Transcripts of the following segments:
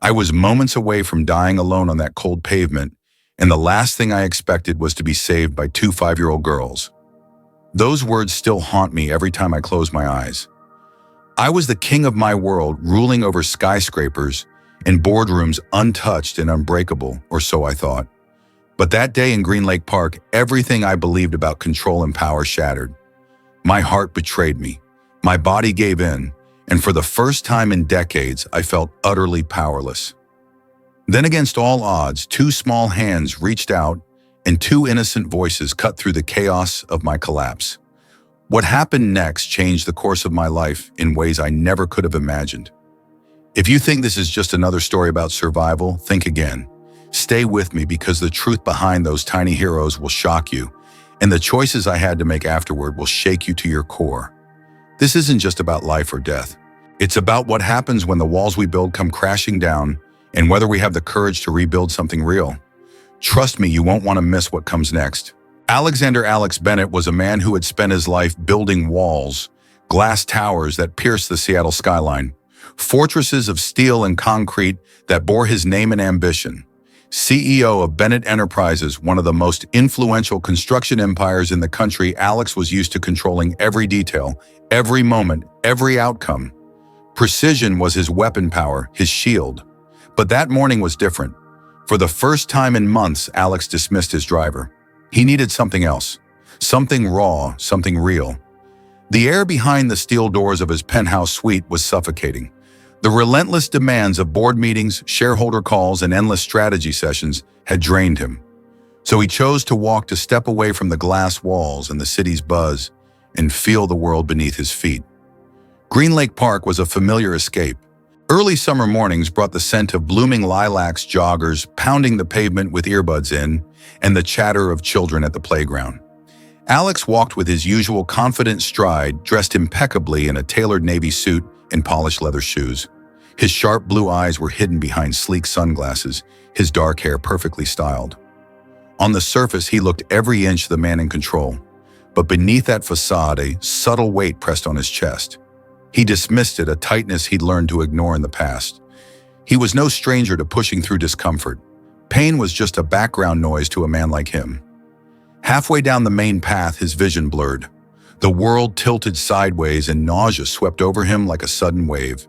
I was moments away from dying alone on that cold pavement, and the last thing I expected was to be saved by two 5-year-old girls. Those words still haunt me every time I close my eyes. I was the king of my world, ruling over skyscrapers and boardrooms untouched and unbreakable, or so I thought. But that day in Green Lake Park, everything I believed about control and power shattered. My heart betrayed me. My body gave in, and for the first time in decades, I felt utterly powerless. Then against all odds, two small hands reached out and two innocent voices cut through the chaos of my collapse. What happened next changed the course of my life in ways I never could have imagined. If you think this is just another story about survival, think again. Stay with me because the truth behind those tiny heroes will shock you, and the choices I had to make afterward will shake you to your core. This isn't just about life or death. It's about what happens when the walls we build come crashing down and whether we have the courage to rebuild something real. Trust me, you won't want to miss what comes next. Alexander Alex Bennett was a man who had spent his life building walls, glass towers that pierced the Seattle skyline, fortresses of steel and concrete that bore his name and ambition. CEO of Bennett Enterprises, one of the most influential construction empires in the country, Alex was used to controlling every detail, every moment, every outcome. Precision was his weapon power, his shield. But that morning was different. For the first time in months, Alex dismissed his driver. He needed something else, something raw, something real. The air behind the steel doors of his penthouse suite was suffocating. The relentless demands of board meetings, shareholder calls, and endless strategy sessions had drained him. So he chose to step away from the glass walls and the city's buzz and feel the world beneath his feet. Green Lake Park was a familiar escape. Early summer mornings brought the scent of blooming lilacs, joggers pounding the pavement with earbuds in, and the chatter of children at the playground. Alex walked with his usual confident stride, dressed impeccably in a tailored navy suit and polished leather shoes. His sharp blue eyes were hidden behind sleek sunglasses, his dark hair perfectly styled. On the surface, he looked every inch the man in control, but beneath that facade, a subtle weight pressed on his chest. He dismissed it, a tightness he'd learned to ignore in the past. He was no stranger to pushing through discomfort. Pain was just a background noise to a man like him. Halfway down the main path, his vision blurred. The world tilted sideways and nausea swept over him like a sudden wave.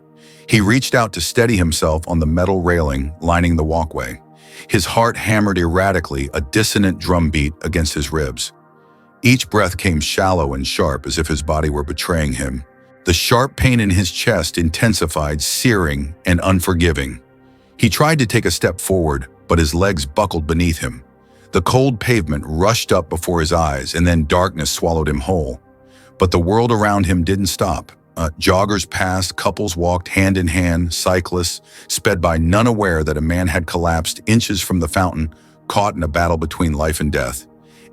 He reached out to steady himself on the metal railing lining the walkway. His heart hammered erratically, a dissonant drumbeat against his ribs. Each breath came shallow and sharp, as if his body were betraying him. The sharp pain in his chest intensified, searing and unforgiving. He tried to take a step forward, but his legs buckled beneath him. The cold pavement rushed up before his eyes, and then darkness swallowed him whole. But the world around him didn't stop. Joggers passed, couples walked hand in hand, cyclists sped by, none aware that a man had collapsed inches from the fountain, caught in a battle between life and death.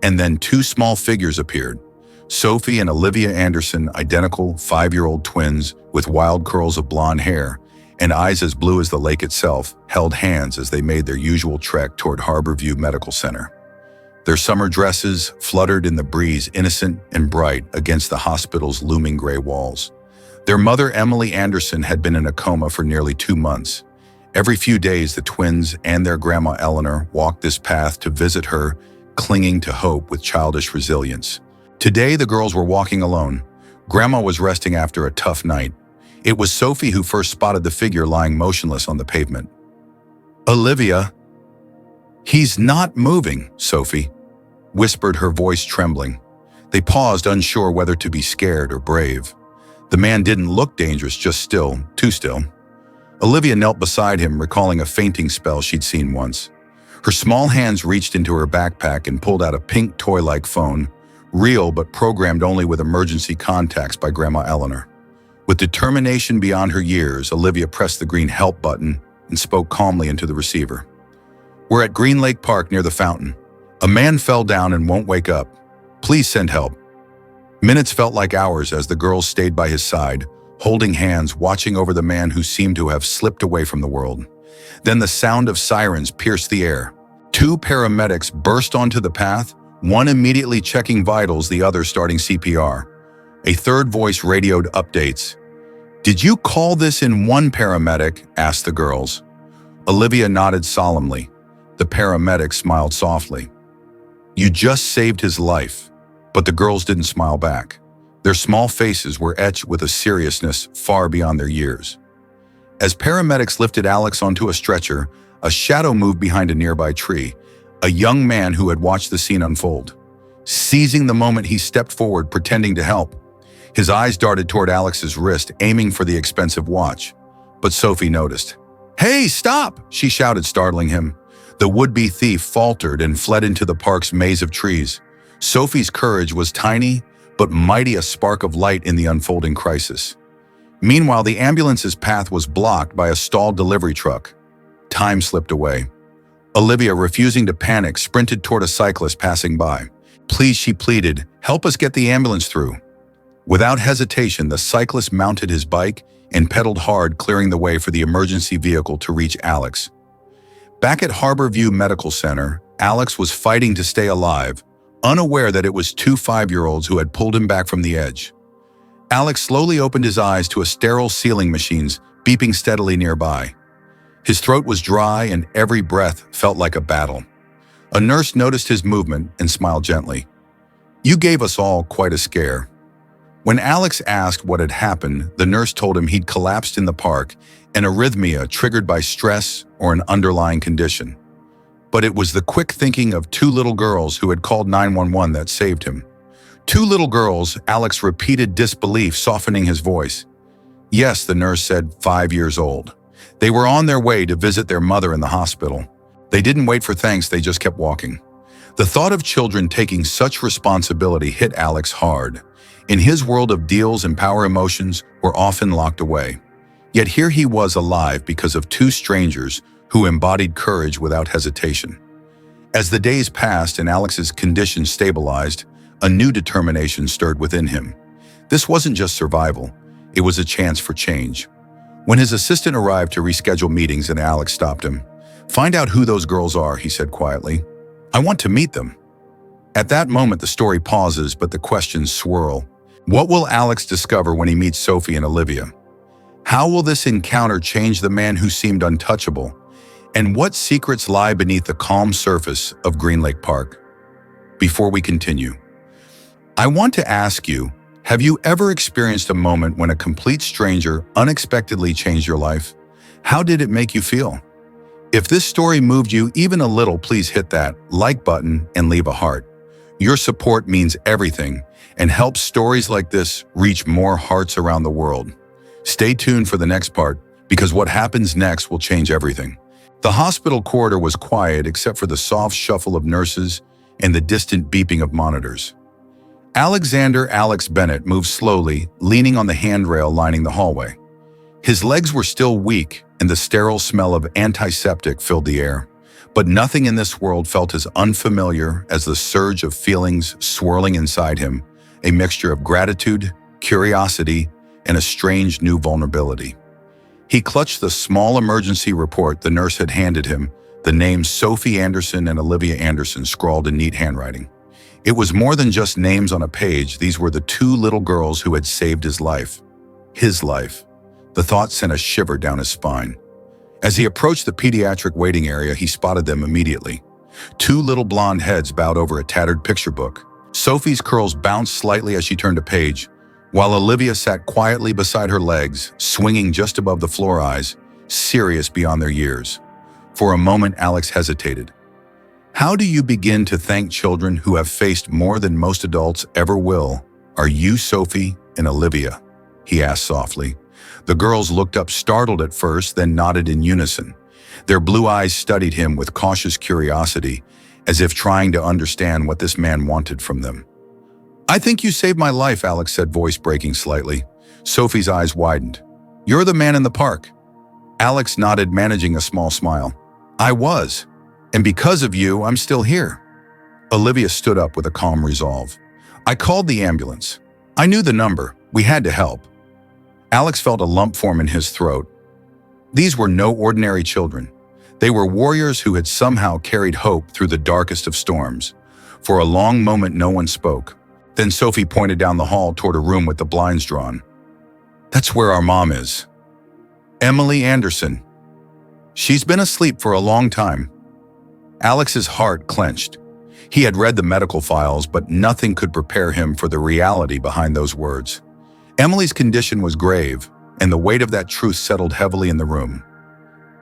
And then two small figures appeared. Sophie and Olivia Anderson, identical 5-year-old twins with wild curls of blonde hair and eyes as blue as the lake itself, held hands as they made their usual trek toward Harborview Medical Center. Their summer dresses fluttered in the breeze, innocent and bright against the hospital's looming gray walls. Their mother, Emily Anderson, had been in a coma for nearly 2 months. Every few days, the twins and their grandma Eleanor walked this path to visit her, clinging to hope with childish resilience. Today, the girls were walking alone. Grandma was resting after a tough night. It was Sophie who first spotted the figure lying motionless on the pavement. "Olivia." "He's not moving, Sophie," whispered her voice trembling. They paused, unsure whether to be scared or brave. The man didn't look dangerous, just still, too still. Olivia knelt beside him, recalling a fainting spell she'd seen once. Her small hands reached into her backpack and pulled out a pink toy-like phone, real but programmed only with emergency contacts by Grandma Eleanor. With determination beyond her years, Olivia pressed the green help button and spoke calmly into the receiver. "We're at Green Lake Park near the fountain. A man fell down and won't wake up. Please send help." Minutes felt like hours as the girls stayed by his side, holding hands, watching over the man who seemed to have slipped away from the world. Then the sound of sirens pierced the air. 2 paramedics burst onto the path, one immediately checking vitals, the other starting CPR. A third voice radioed updates. "Did you call this in?" one paramedic asked the girls. Olivia nodded solemnly. The paramedic smiled softly. You just saved his life. But the girls didn't smile back. Their small faces were etched with a seriousness far beyond their years. As paramedics lifted Alex onto a stretcher, a shadow moved behind a nearby tree, a young man who had watched the scene unfold. Seizing the moment, he stepped forward, pretending to help. His eyes darted toward Alex's wrist, aiming for the expensive watch. But Sophie noticed. "Hey, stop!" she shouted, startling him. The would-be thief faltered and fled into the park's maze of trees. Sophie's courage was tiny, but mighty, a spark of light in the unfolding crisis. Meanwhile, the ambulance's path was blocked by a stalled delivery truck. Time slipped away. Olivia, refusing to panic, sprinted toward a cyclist passing by. "Please," she pleaded, "help us get the ambulance through." Without hesitation, the cyclist mounted his bike and pedaled hard, clearing the way for the emergency vehicle to reach Alex. Back at Harborview Medical Center, Alex was fighting to stay alive, unaware that it was two 5-year-olds who had pulled him back from the edge. Alex slowly opened his eyes to a sterile sealing machines beeping steadily nearby. His throat was dry and every breath felt like a battle. A nurse noticed his movement and smiled gently. "You gave us all quite a scare." When Alex asked what had happened, the nurse told him he'd collapsed in the park, an arrhythmia triggered by stress or an underlying condition. But it was the quick thinking of two little girls who had called 911 that saved him. "Two little girls," Alex repeated, disbelief softening his voice. "Yes," the nurse said, 5 years old. They were on their way to visit their mother in the hospital. They didn't wait for thanks, they just kept walking. The thought of children taking such responsibility hit Alex hard. In his world of deals and power, emotions were often locked away. Yet here he was, alive because of two strangers who embodied courage without hesitation. As the days passed and Alex's condition stabilized, a new determination stirred within him. This wasn't just survival, it was a chance for change. When his assistant arrived to reschedule meetings and Alex stopped him, "Find out who those girls are," he said quietly. "I want to meet them." At that moment, the story pauses, but the questions swirl. What will Alex discover when he meets Sophie and Olivia? How will this encounter change the man who seemed untouchable? And what secrets lie beneath the calm surface of Green Lake Park? Before we continue, I want to ask you, have you ever experienced a moment when a complete stranger unexpectedly changed your life? How did it make you feel? If this story moved you even a little, please hit that like button and leave a heart. Your support means everything and helps stories like this reach more hearts around the world. Stay tuned for the next part, because what happens next will change everything. The hospital corridor was quiet except for the soft shuffle of nurses and the distant beeping of monitors. Alexander Alex Bennett moved slowly, leaning on the handrail lining the hallway. His legs were still weak, and the sterile smell of antiseptic filled the air. But nothing in this world felt as unfamiliar as the surge of feelings swirling inside him, a mixture of gratitude, curiosity, and a strange new vulnerability. He clutched the small emergency report the nurse had handed him, the names Sophie Anderson and Olivia Anderson scrawled in neat handwriting. It was more than just names on a page. These were the two little girls who had saved his life. His life. The thought sent a shiver down his spine. As he approached the pediatric waiting area, he spotted them immediately. Two little blonde heads bowed over a tattered picture book. Sophie's curls bounced slightly as she turned a page, while Olivia sat quietly beside her legs, swinging just above the floor, eyes serious beyond their years. For a moment, Alex hesitated. How do you begin to thank children who have faced more than most adults ever will? Are you Sophie and Olivia? He asked softly. The girls looked up, startled at first, then nodded in unison. Their blue eyes studied him with cautious curiosity, as if trying to understand what this man wanted from them. I think you saved my life, Alex said, voice breaking slightly. Sophie's eyes widened. You're the man in the park. Alex nodded, managing a small smile. I was. And because of you, I'm still here. Olivia stood up with a calm resolve. I called the ambulance. I knew the number. We had to help. Alex felt a lump form in his throat. These were no ordinary children. They were warriors who had somehow carried hope through the darkest of storms. For a long moment, no one spoke. Then Sophie pointed down the hall toward a room with the blinds drawn. That's where our mom is. Emily Anderson. She's been asleep for a long time. Alex's heart clenched. He had read the medical files, but nothing could prepare him for the reality behind those words. Emily's condition was grave, and the weight of that truth settled heavily in the room.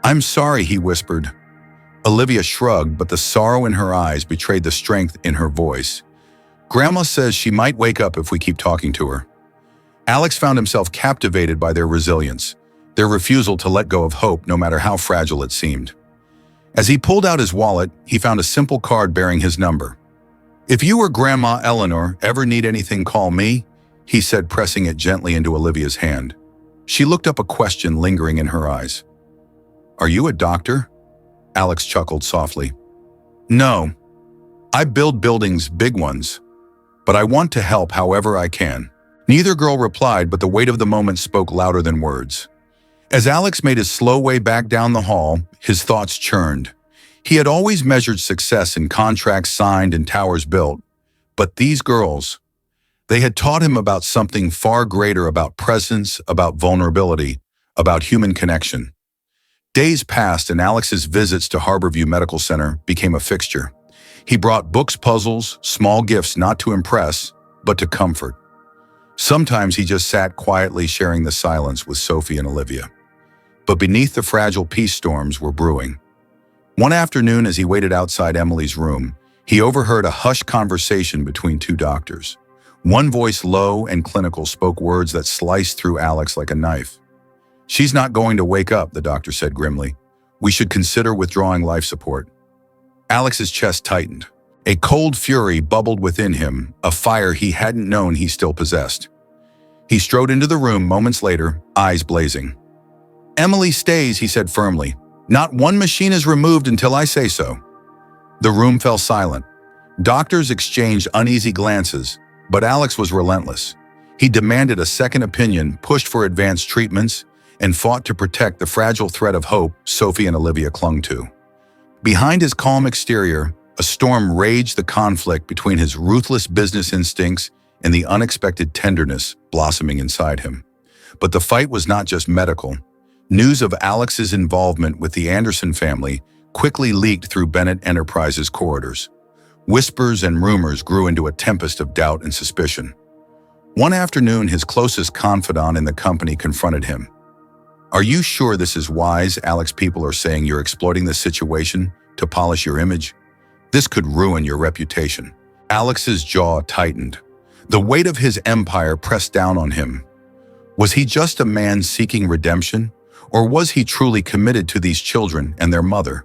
"I'm sorry," he whispered. Olivia shrugged, but the sorrow in her eyes betrayed the strength in her voice. "Grandma says she might wake up if we keep talking to her." Alex found himself captivated by their resilience, their refusal to let go of hope no matter how fragile it seemed. As he pulled out his wallet, he found a simple card bearing his number. "If you or Grandma Eleanor ever need anything, call me," he said, pressing it gently into Olivia's hand. She looked up, a question lingering in her eyes. "Are you a doctor?" Alex chuckled softly. "No. I build buildings, big ones. But I want to help however I can." Neither girl replied, but the weight of the moment spoke louder than words. As Alex made his slow way back down the hall, his thoughts churned. He had always measured success in contracts signed and towers built. But these girls, they had taught him about something far greater, about presence, about vulnerability, about human connection. Days passed, and Alex's visits to Harborview Medical Center became a fixture. He brought books, puzzles, small gifts, not to impress, but to comfort. Sometimes he just sat quietly, sharing the silence with Sophie and Olivia. But beneath the fragile peace storms were brewing. One afternoon, as he waited outside Emily's room, he overheard a hushed conversation between two doctors. One voice, low and clinical, spoke words that sliced through Alex like a knife. "She's not going to wake up," the doctor said grimly. "We should consider withdrawing life support." Alex's chest tightened. A cold fury bubbled within him, a fire he hadn't known he still possessed. He strode into the room moments later, eyes blazing. "Emily stays," he said firmly. "Not one machine is removed until I say so." The room fell silent. Doctors exchanged uneasy glances, but Alex was relentless. He demanded a second opinion, pushed for advanced treatments, and fought to protect the fragile thread of hope Sophie and Olivia clung to. Behind his calm exterior, a storm raged, the conflict between his ruthless business instincts and the unexpected tenderness blossoming inside him. But the fight was not just medical. News of Alex's involvement with the Anderson family quickly leaked through Bennett Enterprises corridors. Whispers and rumors grew into a tempest of doubt and suspicion. One afternoon, his closest confidant in the company confronted him. "Are you sure this is wise, Alex? People are saying you're exploiting this situation to polish your image. This could ruin your reputation." Alex's jaw tightened. The weight of his empire pressed down on him. Was he just a man seeking redemption, or was he truly committed to these children and their mother?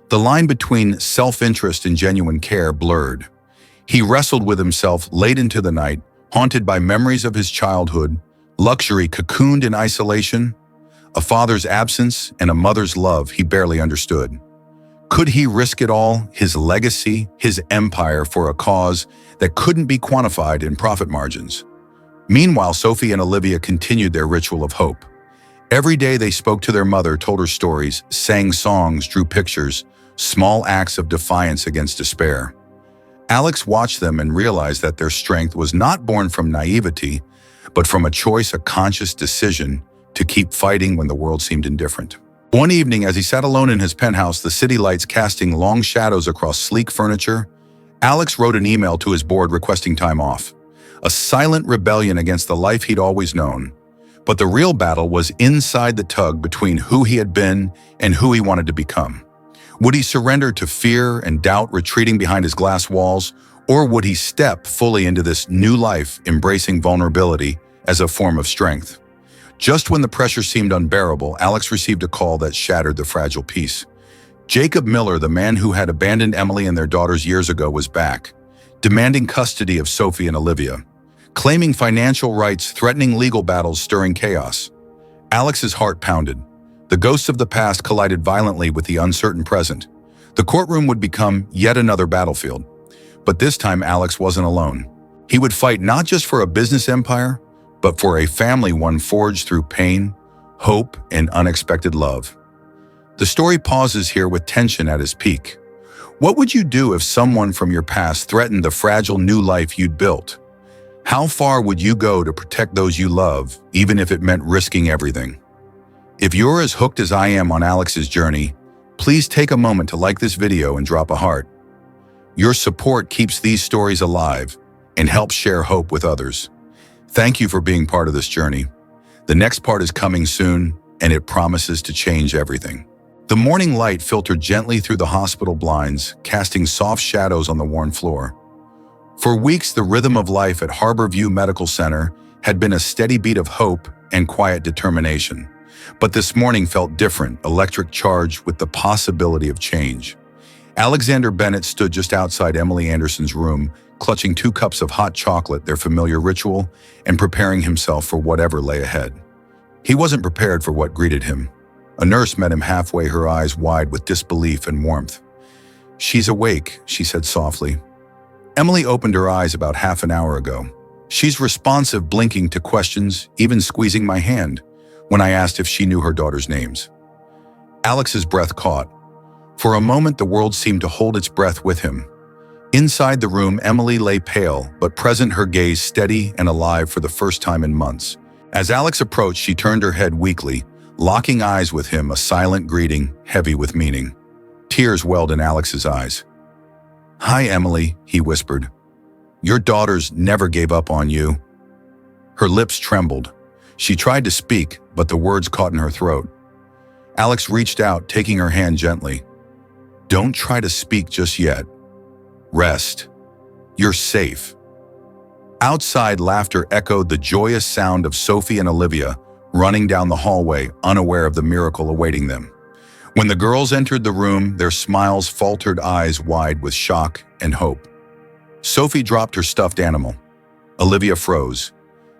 The line between self-interest and genuine care blurred. He wrestled with himself late into the night, haunted by memories of his childhood, luxury cocooned in isolation, a father's absence and a mother's love he barely understood. Could he risk it all, his legacy, his empire, for a cause that couldn't be quantified in profit margins? Meanwhile, Sophie and Olivia continued their ritual of hope. Every day they spoke to their mother, told her stories, sang songs, drew pictures, small acts of defiance against despair. Alex watched them and realized that their strength was not born from naivety, but from a choice, a conscious decision to keep fighting when the world seemed indifferent. One evening, as he sat alone in his penthouse, the city lights casting long shadows across sleek furniture, Alex wrote an email to his board requesting time off. A silent rebellion against the life he'd always known. But the real battle was inside the tug between who he had been and who he wanted to become. Would he surrender to fear and doubt retreating behind his glass walls, or would he step fully into this new life, embracing vulnerability as a form of strength? Just when the pressure seemed unbearable, Alex received a call that shattered the fragile peace. Jacob Miller, the man who had abandoned Emily and their daughters years ago, was back, demanding custody of Sophie and Olivia, claiming financial rights, threatening legal battles, stirring chaos. Alex's heart pounded. The ghosts of the past collided violently with the uncertain present. The courtroom would become yet another battlefield. But this time, Alex wasn't alone. He would fight not just for a business empire, but for a family, one forged through pain, hope, and unexpected love. The story pauses here with tension at its peak. What would you do if someone from your past threatened the fragile new life you'd built? How far would you go to protect those you love, even if it meant risking everything? If you're as hooked as I am on Alex's journey, please take a moment to like this video and drop a heart. Your support keeps these stories alive and helps share hope with others. Thank you for being part of this journey. The next part is coming soon, and it promises to change everything. The morning light filtered gently through the hospital blinds, casting soft shadows on the worn floor. For weeks, the rhythm of life at Harborview Medical Center had been a steady beat of hope and quiet determination. But this morning felt different, electric charged with the possibility of change. Alexander Bennett stood just outside Emily Anderson's room, clutching 2 cups of hot chocolate, their familiar ritual, and preparing himself for whatever lay ahead. He wasn't prepared for what greeted him. A nurse met him halfway, her eyes wide with disbelief and warmth. "She's awake," she said softly. Emily opened her eyes about half an hour ago. "She's responsive, blinking to questions, even squeezing my hand," when I asked if she knew her daughter's names. Alex's breath caught. For a moment, the world seemed to hold its breath with him. Inside the room, Emily lay pale, but present, her gaze steady and alive for the first time in months. As Alex approached, she turned her head weakly, locking eyes with him, a silent greeting, heavy with meaning. Tears welled in Alex's eyes. "Hi, Emily," he whispered. "Your daughters never gave up on you." Her lips trembled. She tried to speak, but the words caught in her throat. Alex reached out, taking her hand gently. "Don't try to speak just yet. Rest. You're safe." Outside, laughter echoed, the joyous sound of Sophie and Olivia running down the hallway, unaware of the miracle awaiting them. When the girls entered the room, their smiles faltered, eyes wide with shock and hope. Sophie dropped her stuffed animal. Olivia froze.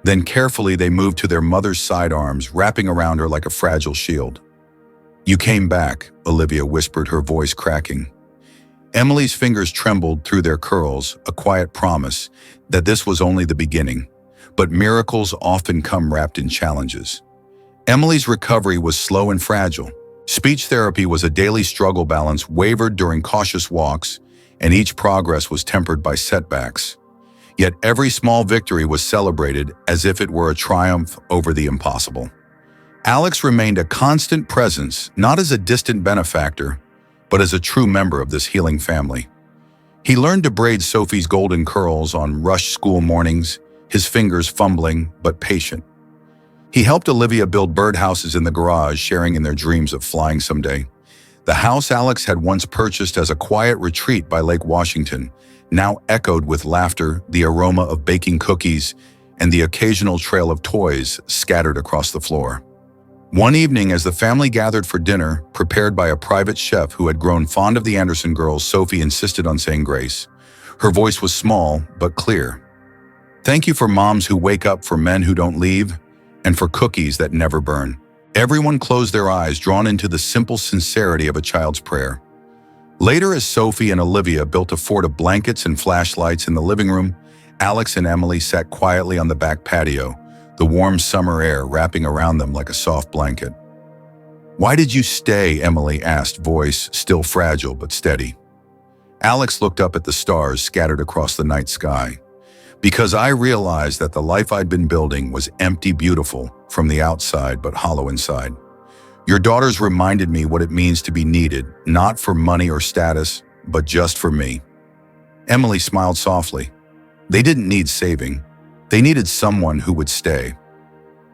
Then carefully they moved to their mother's side arms, wrapping around her like a fragile shield. "You came back," Olivia whispered, her voice cracking. Emily's fingers trembled through their curls, a quiet promise that this was only the beginning. But miracles often come wrapped in challenges. Emily's recovery was slow and fragile. Speech therapy was a daily struggle, balance wavered during cautious walks, and each progress was tempered by setbacks. Yet every small victory was celebrated as if it were a triumph over the impossible. Alex remained a constant presence, not as a distant benefactor, but as a true member of this healing family. He learned to braid Sophie's golden curls on rushed school mornings, his fingers fumbling but patient. He helped Olivia build birdhouses in the garage, sharing in their dreams of flying someday. The house Alex had once purchased as a quiet retreat by Lake Washington now echoed with laughter, the aroma of baking cookies, and the occasional trail of toys scattered across the floor. One evening, as the family gathered for dinner, prepared by a private chef who had grown fond of the Anderson girls, Sophie insisted on saying grace. Her voice was small but clear. "Thank you for moms who wake up, for men who don't leave, and for cookies that never burn." Everyone closed their eyes, drawn into the simple sincerity of a child's prayer. Later, as Sophie and Olivia built a fort of blankets and flashlights in the living room, Alex and Emily sat quietly on the back patio, the warm summer air wrapping around them like a soft blanket. "Why did you stay?" Emily asked, voice still fragile but steady. Alex looked up at the stars scattered across the night sky. "Because I realized that the life I'd been building was empty, beautiful from the outside, but hollow inside. Your daughters reminded me what it means to be needed, not for money or status, but just for me." Emily smiled softly. They didn't need saving. They needed someone who would stay.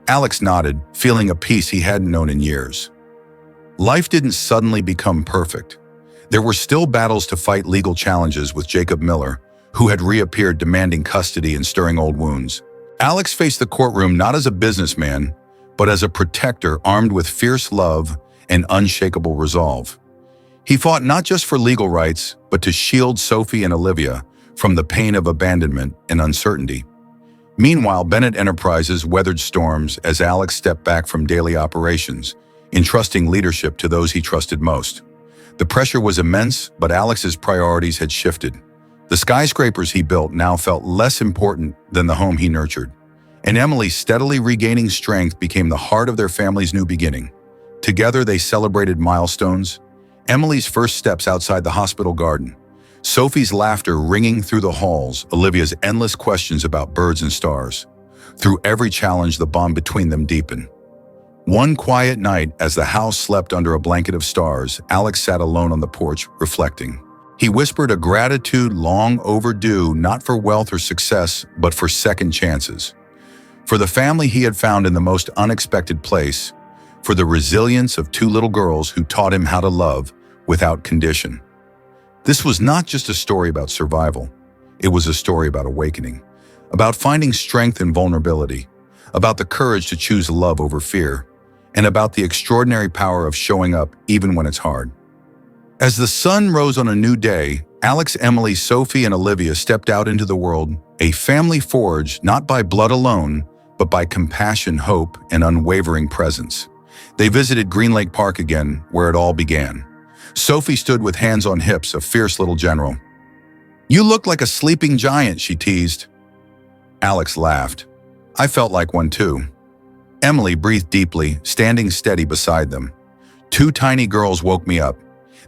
Alex nodded, feeling a peace he hadn't known in years. Life didn't suddenly become perfect. There were still battles to fight, legal challenges with Jacob Miller, who had reappeared demanding custody and stirring old wounds. Alex faced the courtroom not as a businessman, but as a protector armed with fierce love and unshakable resolve. He fought not just for legal rights, but to shield Sophie and Olivia from the pain of abandonment and uncertainty. Meanwhile, Bennett Enterprises weathered storms as Alex stepped back from daily operations, entrusting leadership to those he trusted most. The pressure was immense, but Alex's priorities had shifted. The skyscrapers he built now felt less important than the home he nurtured. And Emily, steadily regaining strength, became the heart of their family's new beginning. Together, they celebrated milestones: Emily's first steps outside the hospital garden, Sophie's laughter ringing through the halls, Olivia's endless questions about birds and stars. Through every challenge, the bond between them deepened. One quiet night, as the house slept under a blanket of stars, Alex sat alone on the porch, reflecting. He whispered a gratitude long overdue, not for wealth or success, but for second chances. For the family he had found in the most unexpected place, for the resilience of two little girls who taught him how to love without condition. This was not just a story about survival. It was a story about awakening, about finding strength in vulnerability, about the courage to choose love over fear, and about the extraordinary power of showing up even when it's hard. As the sun rose on a new day, Alex, Emily, Sophie, and Olivia stepped out into the world, a family forged not by blood alone, but by compassion, hope, and unwavering presence. They visited Green Lake Park again, where it all began. Sophie stood with hands on hips, a fierce little general. "You look like a sleeping giant," she teased. Alex laughed. "I felt like one too." Emily breathed deeply, standing steady beside them. "Two tiny girls woke me up.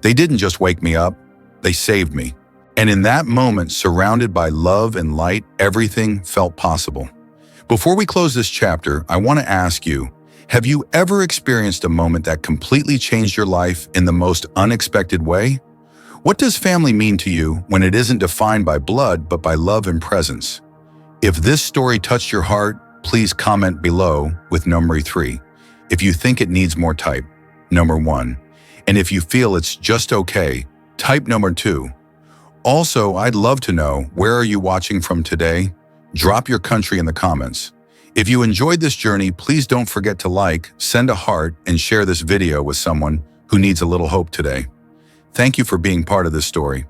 They didn't just wake me up, they saved me." And in that moment, surrounded by love and light, everything felt possible. Before we close this chapter, I want to ask you, have you ever experienced a moment that completely changed your life in the most unexpected way? What does family mean to you when it isn't defined by blood, but by love and presence? If this story touched your heart, please comment below with number 3. If you think it needs more, type number 1. And if you feel it's just okay, type number 2. Also, I'd love to know, where are you watching from today? Drop your country in the comments. If you enjoyed this journey, please don't forget to like, send a heart, and share this video with someone who needs a little hope today. Thank you for being part of this story.